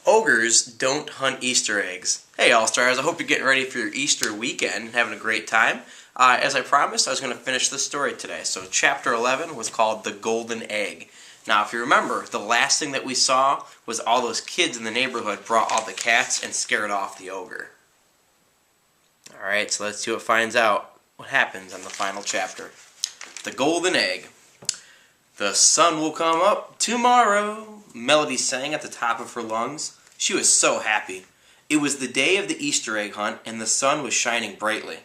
Ogres don't hunt Easter eggs. Hey All-Stars, I hope you're getting ready for your Easter weekend and having a great time. As I promised, I was going to finish this story today. So chapter 11 was called The Golden Egg. Now if you remember, the last thing that we saw was all those kids in the neighborhood brought all the cats and scared off the ogre. Alright, so let's see what finds out. What happens in the final chapter. The Golden Egg. The sun will come up tomorrow, Melody sang at the top of her lungs. She was so happy. It was the day of the Easter egg hunt, and the sun was shining brightly.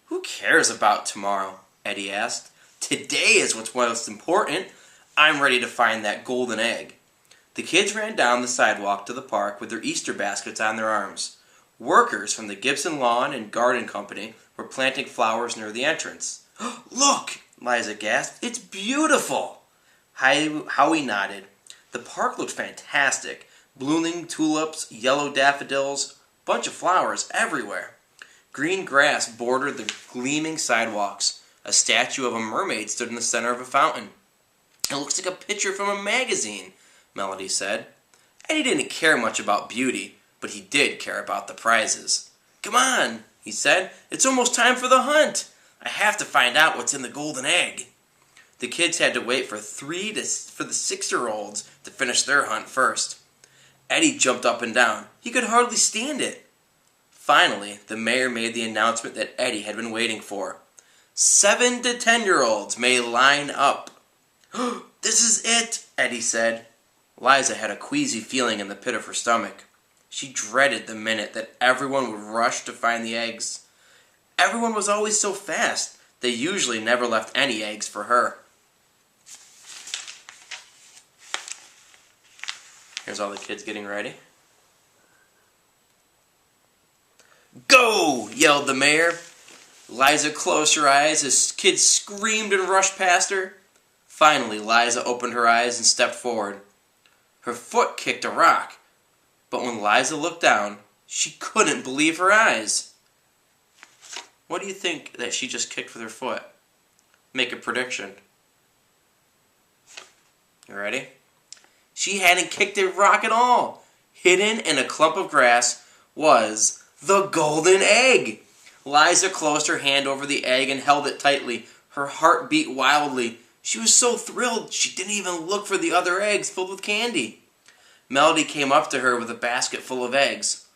Who cares about tomorrow? Eddie asked. Today is what's most important. I'm ready to find that golden egg. The kids ran down the sidewalk to the park with their Easter baskets on their arms. Workers from the Gibson Lawn and Garden Company were planting flowers near the entrance. Look! Liza gasped. It's beautiful! Howie nodded. The park looked fantastic. Blooming tulips, yellow daffodils, bunch of flowers everywhere. Green grass bordered the gleaming sidewalks. A statue of a mermaid stood in the center of a fountain. It looks like a picture from a magazine, Melody said. Eddie didn't care much about beauty, but he did care about the prizes. Come on, he said. It's almost time for the hunt. I have to find out what's in the golden egg. The kids had to wait for the 6-year-olds to finish their hunt first. Eddie jumped up and down. He could hardly stand it. Finally, the mayor made the announcement that Eddie had been waiting for. 7 to 10-year-olds may line up. This is it, Eddie said. Liza had a queasy feeling in the pit of her stomach. She dreaded the minute that everyone would rush to find the eggs. Everyone was always so fast. They usually never left any eggs for her. Here's all the kids getting ready. Go! Yelled the mayor. Liza closed her eyes as kids screamed and rushed past her. Finally, Liza opened her eyes and stepped forward. Her foot kicked a rock, but when Liza looked down, she couldn't believe her eyes. What do you think that she just kicked with her foot? Make a prediction. You ready? She hadn't kicked a rock at all. Hidden in a clump of grass was the golden egg. Liza closed her hand over the egg and held it tightly. Her heart beat wildly. She was so thrilled she didn't even look for the other eggs filled with candy. Melody came up to her with a basket full of eggs.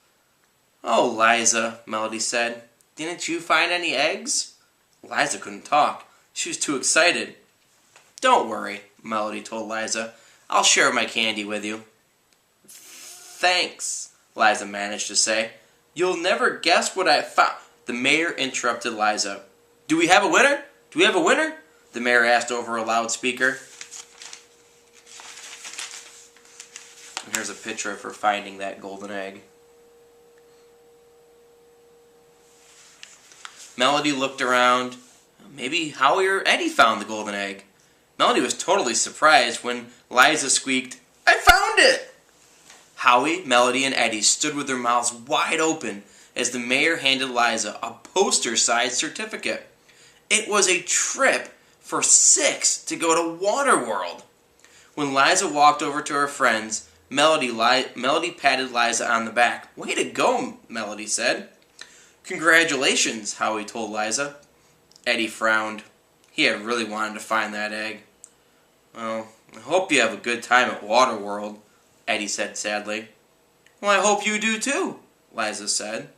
Oh, Liza, Melody said. Didn't you find any eggs? Liza couldn't talk. She was too excited. Don't worry, Melody told Liza. I'll share my candy with you. Thanks, Liza managed to say. You'll never guess what I found. The mayor interrupted Liza. Do we have a winner? Do we have a winner? The mayor asked over a loudspeaker. And here's a picture of her finding that golden egg. Melody looked around. Maybe Howie or Eddie found the golden egg. Melody was totally surprised when Liza squeaked, I found it! Howie, Melody, and Eddie stood with their mouths wide open as the mayor handed Liza a poster-sized certificate. It was a trip for 6 to go to Waterworld. When Liza walked over to her friends, Melody patted Liza on the back. Way to go, Melody said. Congratulations, Howie told Liza. Eddie frowned. He had really wanted to find that egg. Well, I hope you have a good time at Waterworld, Eddie said sadly. Well, I hope you do too, Liza said.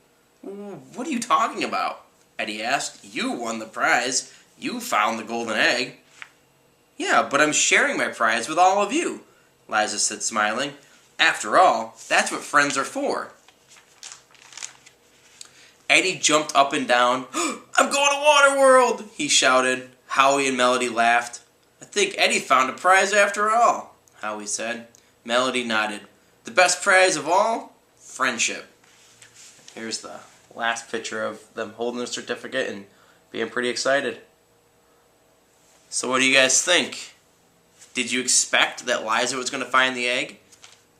What are you talking about? Eddie asked. You won the prize. You found the golden egg. Yeah, but I'm sharing my prize with all of you, Liza said, smiling. After all, that's what friends are for. Eddie jumped up and down. I'm going to Waterworld, he shouted. Howie and Melody laughed. I think Eddie found a prize after all, Howie said. Melody nodded. The best prize of all? Friendship. Here's the last picture of them holding the certificate and being pretty excited. So what do you guys think? Did you expect that Liza was going to find the egg?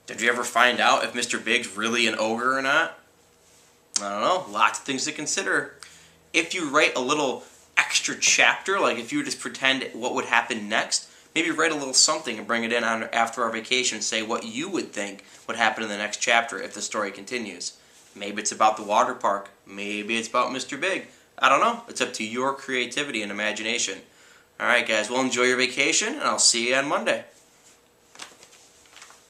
Did you ever find out if Mr. Big's really an ogre or not? I don't know, lots of things to consider. If you write a little extra chapter, like if you just pretend what would happen next, maybe write a little something and bring it in on after our vacation. Say what you would think would happen in the next chapter if the story continues. Maybe it's about the water park. Maybe it's about Mr. Big. I don't know. It's up to your creativity and imagination. Alright guys, well enjoy your vacation, and I'll see you on Monday.